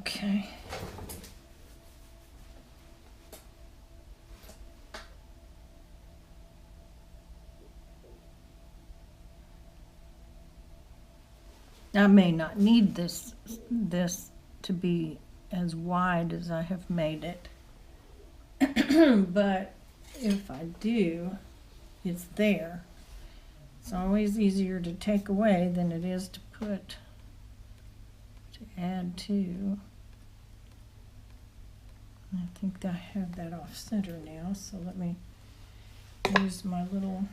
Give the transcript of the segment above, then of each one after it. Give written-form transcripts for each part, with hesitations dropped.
Okay. I may not need this to be as wide as I have made it. But if I do, it's there. It's always easier to take away than it is to add to. I think I have that off center now, so let me use my little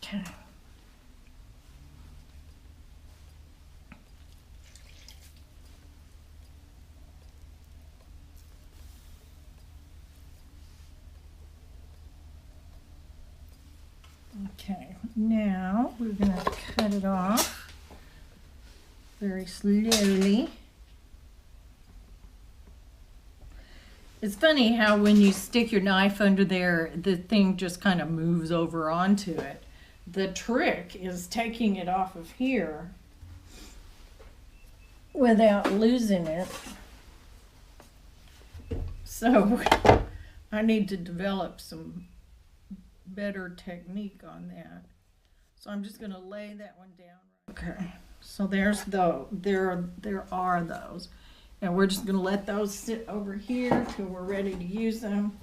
okay. Okay, now we're going to cut it off very slowly. It's funny how when you stick your knife under there, the thing just kind of moves over onto it. The trick is taking it off of here without losing it. So I need to develop some better technique on that. So I'm just going to lay that one down. Okay, so there are those. And we're just going to let those sit over here till we're ready to use them.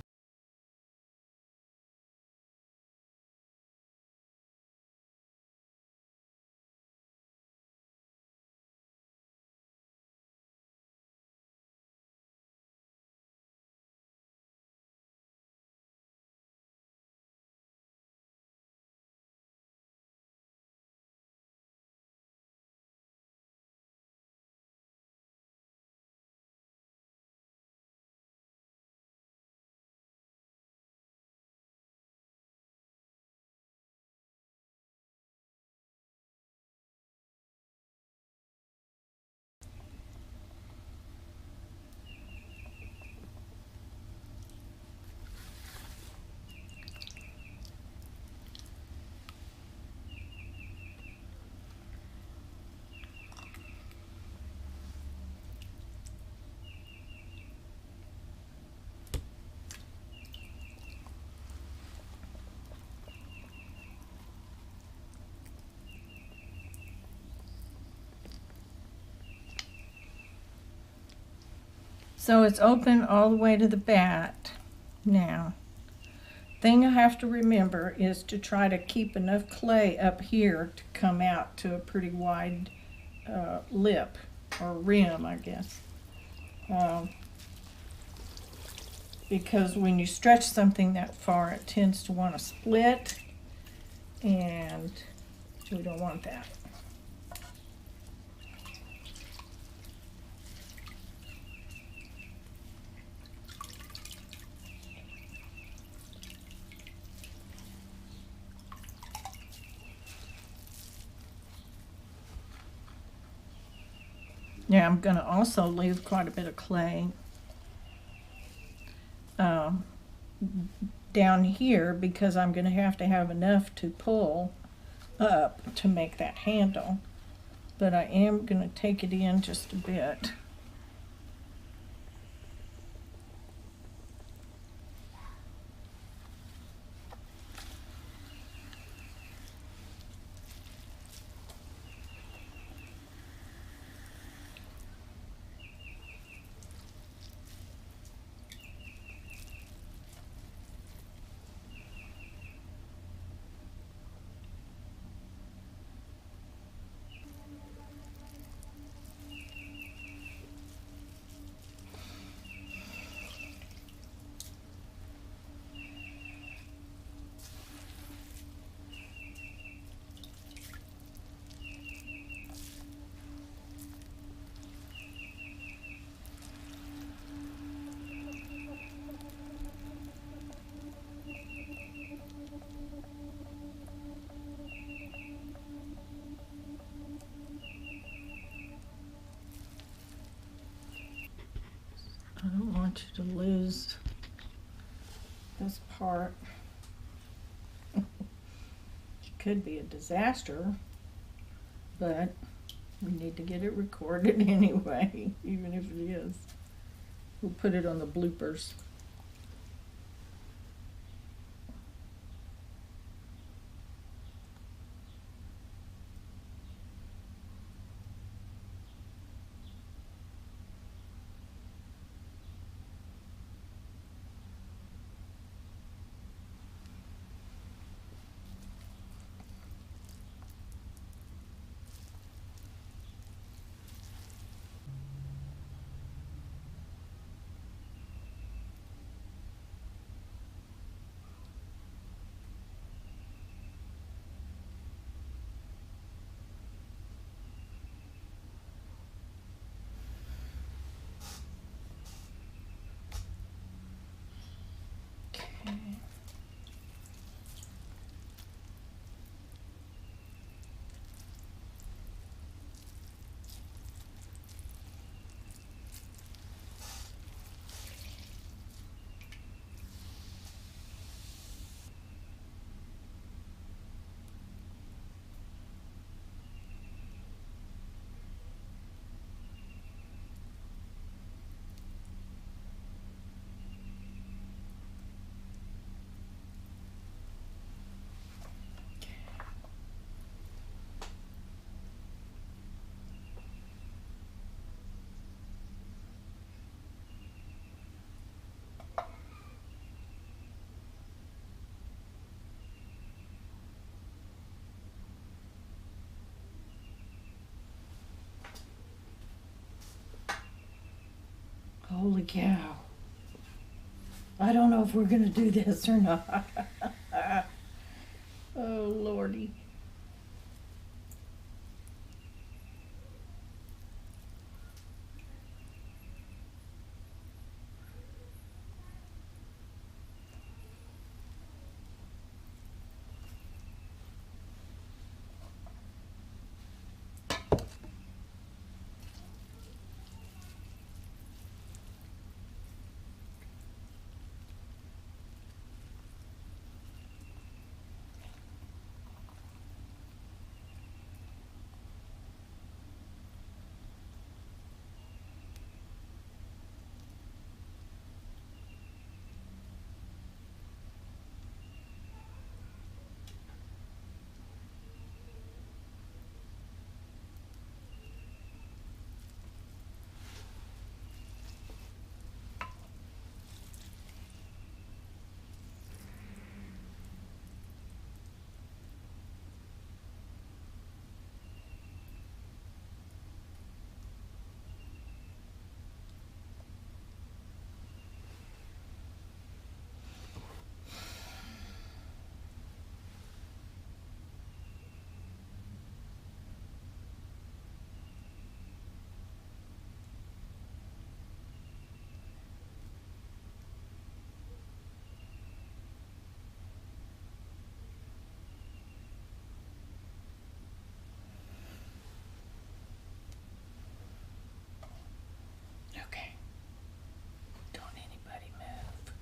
So it's open all the way to the bat. Now, thing I have to remember is to try to keep enough clay up here to come out to a pretty wide lip or rim, I guess. Because when you stretch something that far, it tends to want to split, and we don't want that. Yeah, I'm going to also leave quite a bit of clay down here because I'm going to have enough to pull up to make that handle. But I am going to take it in just a bit. want you to lose this part. It could be a disaster, but we need to get it recorded anyway, even if it is. We'll put it on the bloopers. Holy cow. I don't know if we're going to do this or not. Oh, Lordy. Okay. Don't anybody move.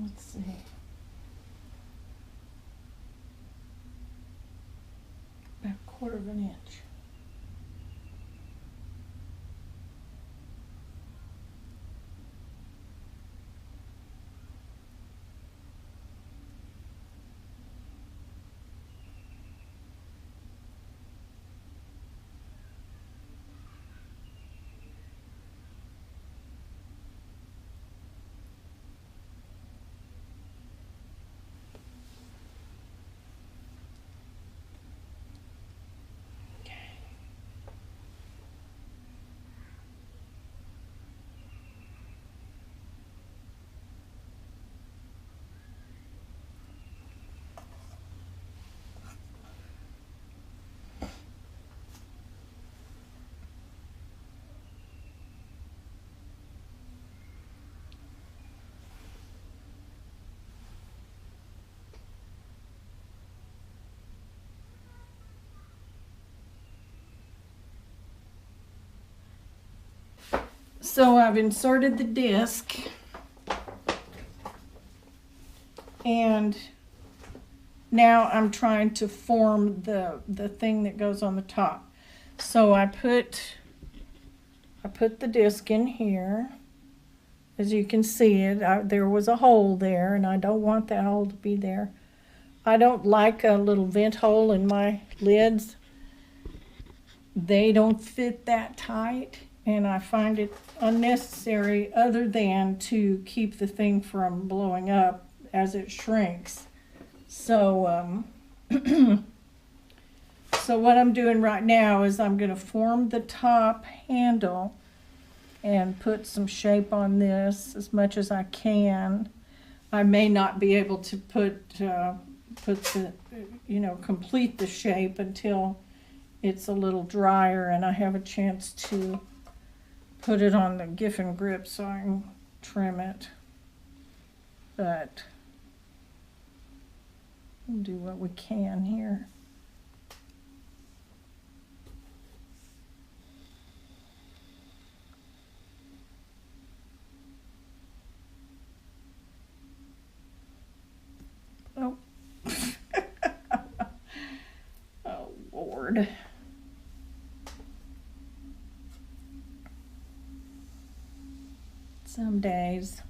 Let's see. About a quarter of an inch. Okay. So I've inserted the disc, and now I'm trying to form the thing that goes on the top. So I put the disc in here. As you can see it, there was a hole there, and I don't want that hole to be there. I don't like a little vent hole in my lids. They don't fit that tight, and I find it unnecessary other than to keep the thing from blowing up as it shrinks. So, so what I'm doing right now is I'm going to form the top handle and put some shape on this as much as I can. I may not be able to put the, complete the shape until it's a little drier and I have a chance to put it on the Giffen grip so I can trim it. But we'll do what we can here. Oh. Oh, Lord. Some days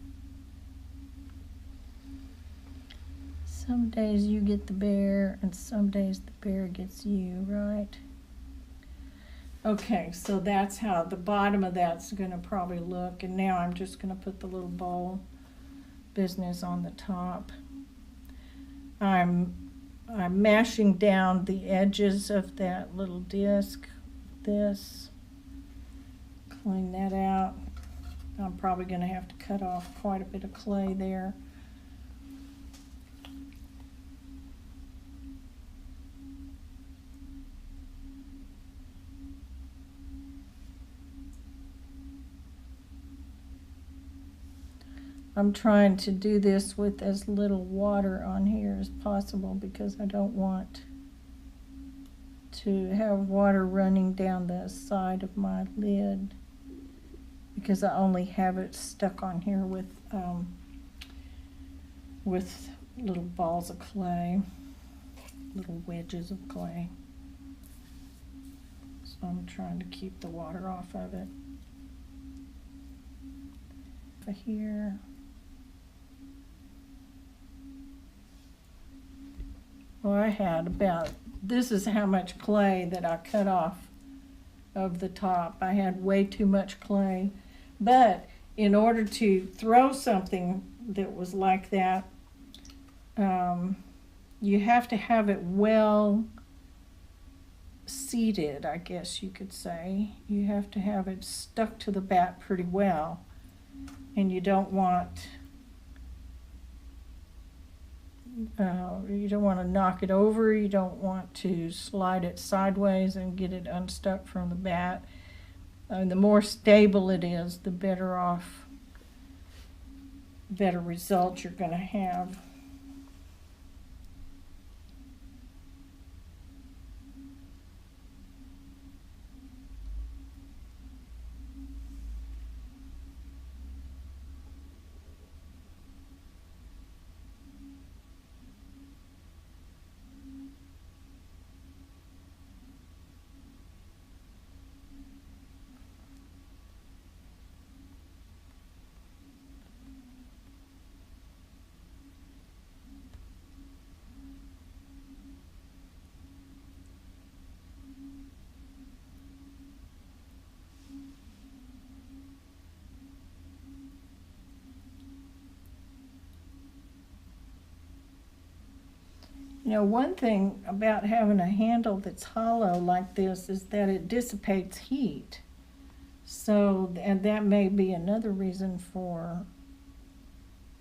you get the bear, and some days the bear gets you, right? Okay, so that's how the bottom of that's going to probably look, and now I'm just going to put the little bowl business on the top. I'm mashing down the edges of that little disc. This, clean that out. I'm probably going to have to cut off quite a bit of clay there. I'm trying to do this with as little water on here as possible because I don't want to have water running down the side of my lid, because I only have it stuck on here with little balls of clay, little wedges of clay. So I'm trying to keep the water off of it. Here. Well, I had about, this is how much clay that I cut off of the top. I had way too much clay. But in order to throw something that was like that, you have to have it well seated, I guess you could say. You have to have it stuck to the bat pretty well. And you don't want to knock it over. You don't want to slide it sideways and get it unstuck from the bat. The more stable it is, the better results you're going to have. You know, one thing about having a handle that's hollow like this is that it dissipates heat. So, and that may be another reason for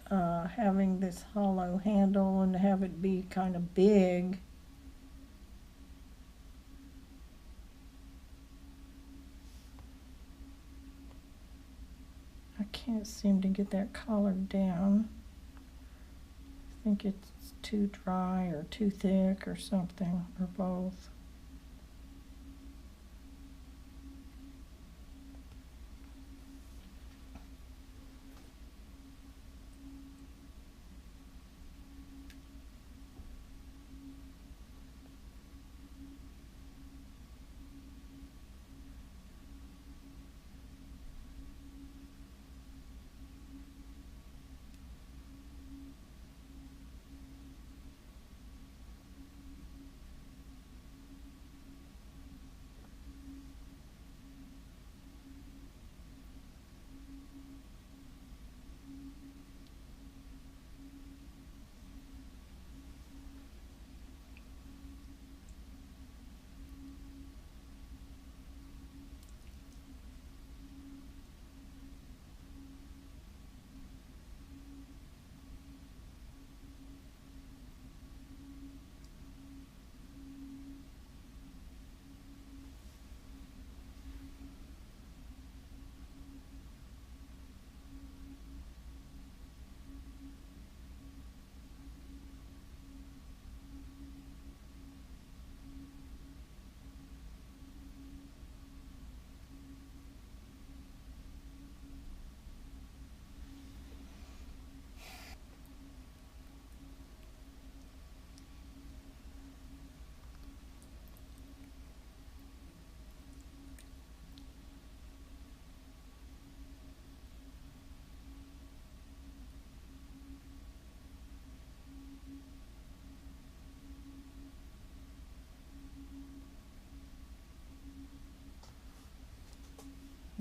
having this hollow handle and have it be kind of big. I can't seem to get that collar down. I think it's too dry or too thick or something, or both.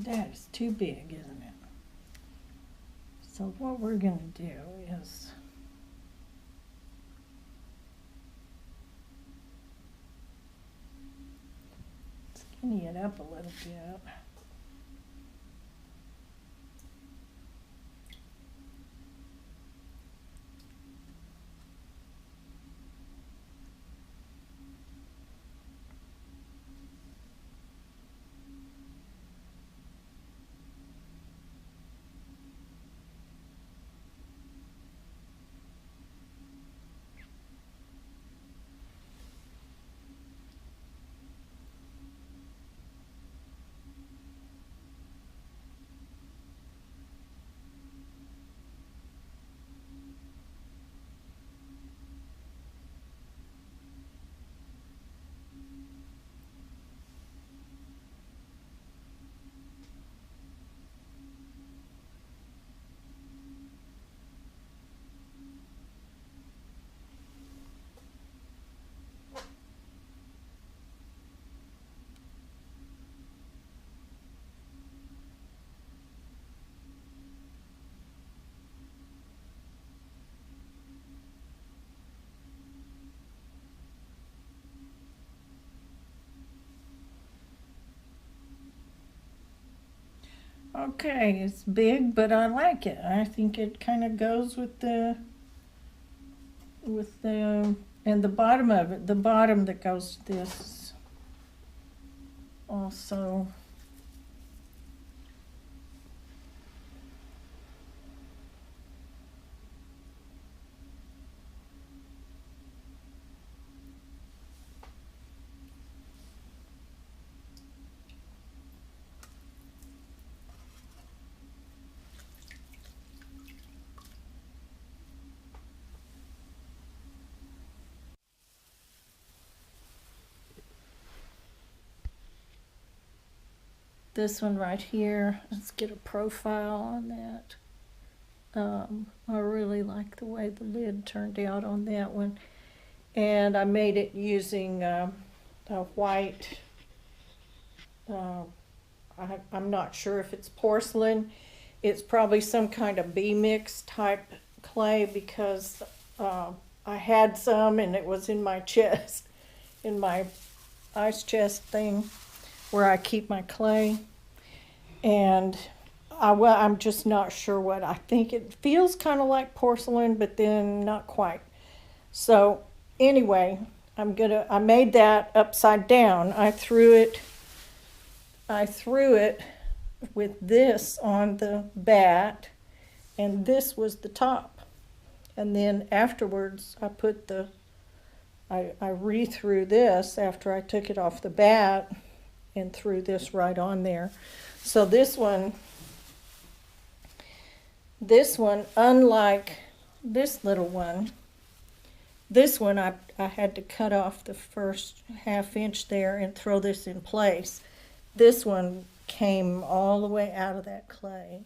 That is too big, isn't it? So what we're gonna do is skinny it up a little bit. Okay, it's big, but I like it. I think it kind of goes with the and the bottom of it, the bottom that goes to this also. This one right here, let's get a profile on that. I really like the way the lid turned out on that one. And I made it using a white, I'm not sure if it's porcelain. It's probably some kind of B-mix type clay because I had some and it was in my chest, in my ice chest thing where I keep my clay. And I'm just not sure what I think. It feels kind of like porcelain, but then not quite. So anyway, I made that upside down. I threw it with this on the bat, and this was the top. And then afterwards, I re-threw this after I took it off the bat and threw this right on there. So this one, unlike this little one, this one I had to cut off the first ½ inch there and throw this in place. This one came all the way out of that clay.